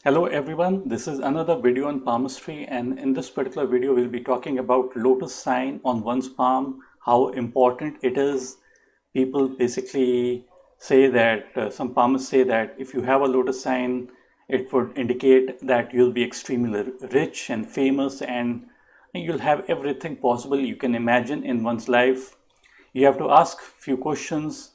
Hello everyone, this is another video on palmistry, and in this particular video we'll be talking about lotus sign on one's palm, how important it is. People basically say that, some palmists say that if you have a lotus sign, it would indicate that you'll be extremely rich and famous and you'll have everything possible you can imagine in one's life. You have to ask few questions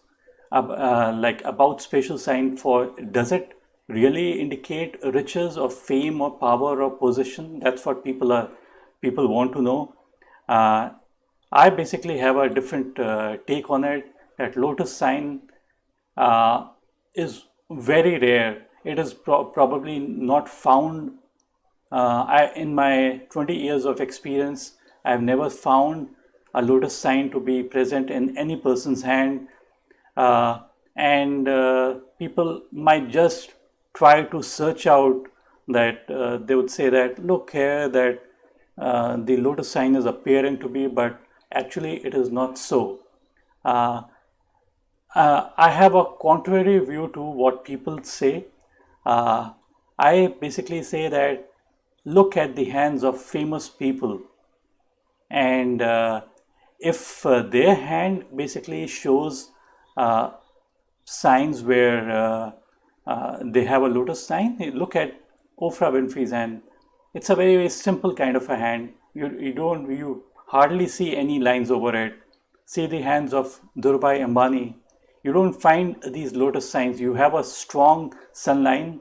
like about special sign. For does it really indicate riches or fame or power or position? That's what people want to know. uh, I basically have a different take on it, that lotus sign uh, is very rare. It is probably not found. In my 20 years of experience, I've never found a lotus sign to be present in any person's hand. uh, and people might just try to search out that, they would say that, look here, that the lotus sign is appearing to be, but actually it is not so. uh, I have a contrary view to what people say. I basically say that look at the hands of famous people, and if their hand basically shows uh, signs where they have a lotus sign. Look at Oprah Winfrey's hand. It's a very, very simple kind of a hand. You hardly see any lines over it. See the hands of Dhirubhai Ambani. You don't find these lotus signs. You have a strong sun line.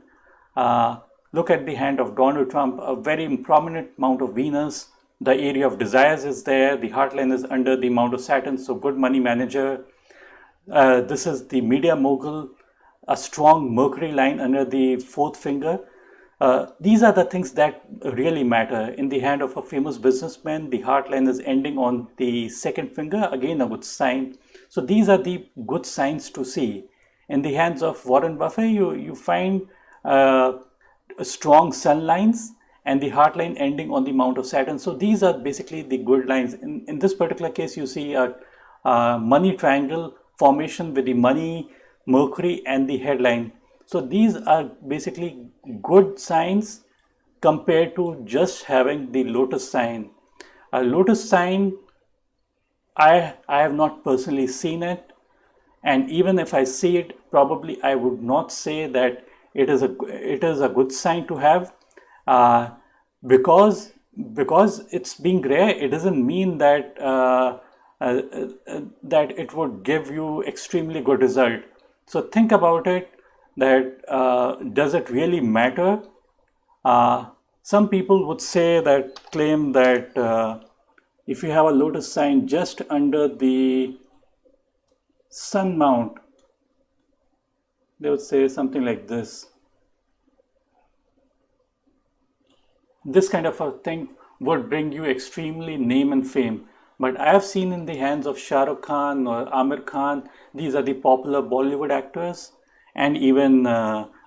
Look at the hand of Donald Trump, a very prominent amount of Venus. The area of desires is there. The heartline is under the amount of Saturn, so good money manager. This is the media mogul, a strong Mercury line under the fourth finger. These are the things that really matter. In the hand of a famous businessman, the heart line is ending on the second finger, again a good sign. So these are the good signs to see. In the hands of Warren Buffett, you find strong sun lines and the heart line ending on the mount of Saturn. So these are basically the good lines. In this particular case, you see a money triangle formation with the money, Mercury, and the headline. So these are basically good signs compared to just having the lotus sign. A lotus sign, I have not personally seen it, and even if I see it, probably I would not say that it is a good sign to have, uh, because it's being rare. It doesn't mean that that it would give you extremely good result. So think about it, that does it really matter? Some people would say that, claim that if you have a lotus sign just under the sun mount, they would say something like this. This kind of a thing would bring you extremely name and fame. But I have seen in the hands of Shah Rukh Khan or Amir Khan, these are the popular Bollywood actors, and even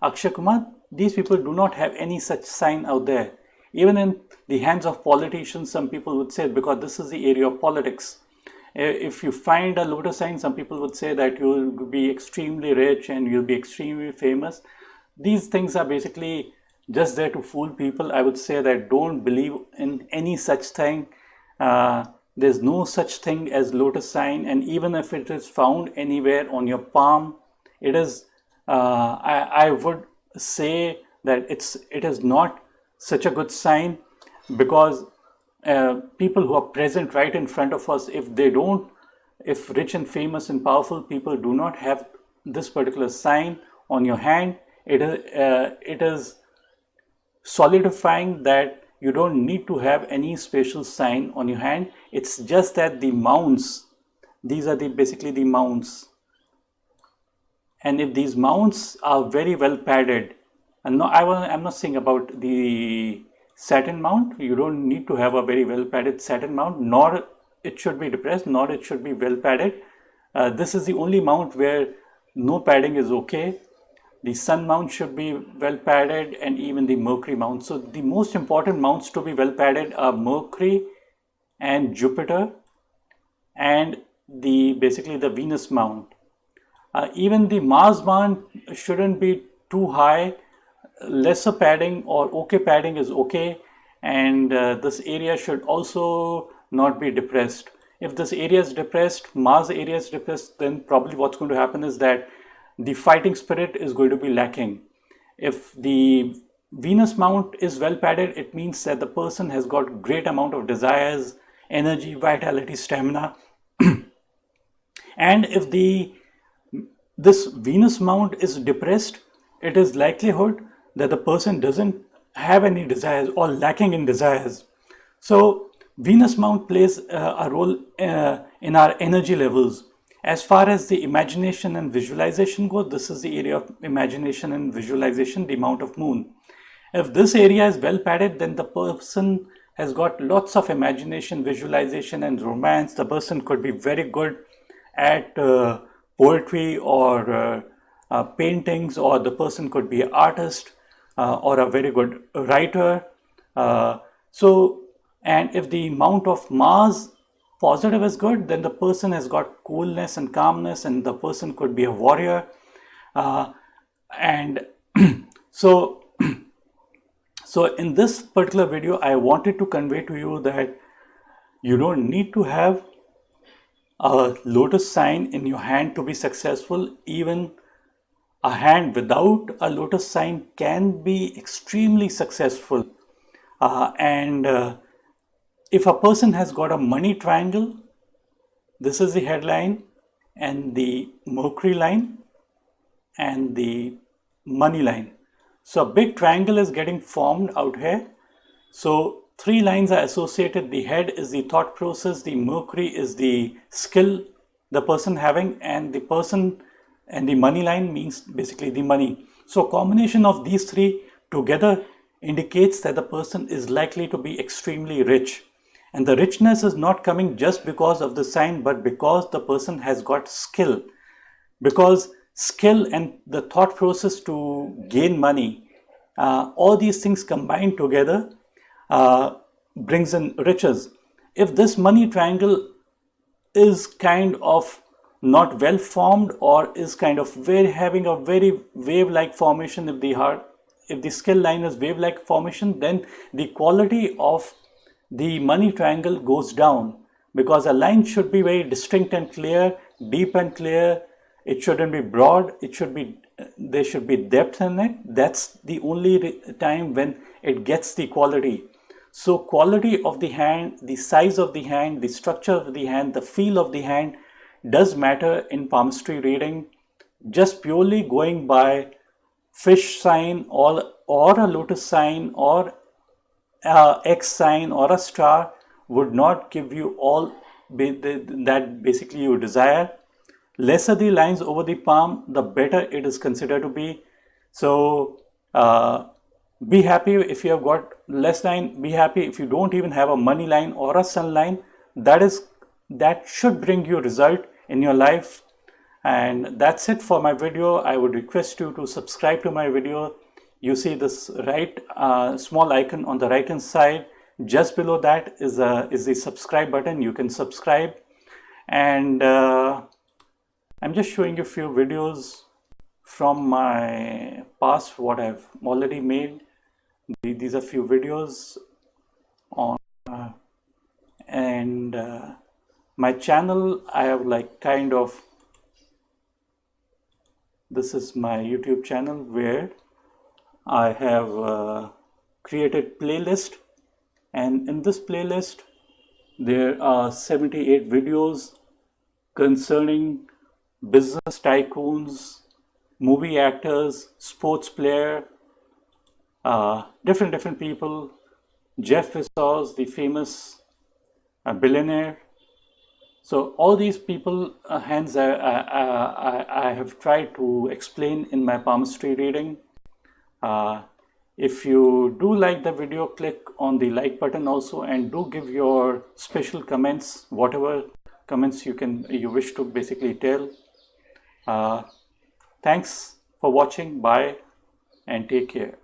Akshay Kumar, these people do not have any such sign out there. Even in the hands of politicians, some people would say, because this is the area of politics, if you find a lotus sign, some people would say that you will be extremely rich and you'll be extremely famous. These things are basically just there to fool people. I would say that don't believe in any such thing. There's no such thing as lotus sign, and even if it is found anywhere on your palm, it is. I would say that it is not such a good sign, because people who are present right in front of us, if rich and famous and powerful people do not have this particular sign on your hand, it is solidifying that you don't need to have any special sign on your hand. It's just that the mounts, these are basically the mounts, and if these mounts are very well padded, and no, I'm not saying about the Saturn mount. You don't need to have a very well padded Saturn mount, nor it should be depressed, nor it should be well padded. This is the only mount where no padding is okay. The sun mount should be well padded, and even the Mercury mount. So the most important mounts to be well padded are Mercury and Jupiter, and basically the Venus mount. Even the Mars mount shouldn't be too high. lesser padding or okay padding is okay, and this area should also not be depressed. If this area is depressed, Mars area is depressed, then probably what's going to happen is that the fighting spirit is going to be lacking. If the Venus mount is well padded, it means that the person has got great amount of desires, energy, vitality, stamina. And if this Venus mount is depressed, it is likelihood that the person doesn't have any desires or lacking in desires. So Venus mount plays a role in our energy levels. As far as the imagination and visualization goes, this is the area of imagination and visualization, the mount of moon. If this area is well padded, then the person has got lots of imagination, visualization, and romance. The person could be very good at poetry or paintings, or the person could be an artist or a very good writer. And if the mount of Mars positive is good, then the person has got coolness and calmness, and the person could be a warrior. And so in this particular video, I wanted to convey to you that you don't need to have a lotus sign in your hand to be successful. Even a hand without a lotus sign can be extremely successful. If a person has got a money triangle, this is the headline, and the Mercury line, and the money line. So a big triangle is getting formed out here. So three lines are associated. The head is the thought process, the Mercury is the skill the person having, and the person and the money line means basically the money. So combination of these three together indicates that the person is likely to be extremely rich. And the richness is not coming just because of the sign, but because the person has got skill. Because skill and the thought process to gain money, all these things combined together brings in riches. If this money triangle is kind of not well formed, or is kind of having a very wave-like formation, if the skill line is wave-like formation, then the quality of the money triangle goes down, because a line should be very distinct and clear, deep and clear. It shouldn't be broad. There should be depth in it. That's the only time when it gets the quality. So quality of the hand, the size of the hand, the structure of the hand, the feel of the hand does matter in palmistry reading. Just purely going by fish sign or a lotus sign or X sign or a star would not give you all that basically you desire. Lesser the lines over the palm, the better it is considered to be. So be happy if you have got less line. Be happy if you don't even have a money line or a sun line. That should bring you result in your life. And that's it for my video. I would request you to subscribe to my video. You see this right small icon on the right hand side. Just below that is the subscribe button. You can subscribe. And I'm just showing you a few videos from my past, what I've already made. These are few videos on and my channel. I have this is my YouTube channel where I have created playlist, and in this playlist there are 78 videos concerning business tycoons, movie actors, sports player, different people. Jeff Bezos, the famous billionaire. So all these people hands I have tried to explain in my palmistry reading. If you do like the video, click on the like button also, and do give your special comments, whatever comments you wish to basically tell. Thanks for watching. Bye and take care.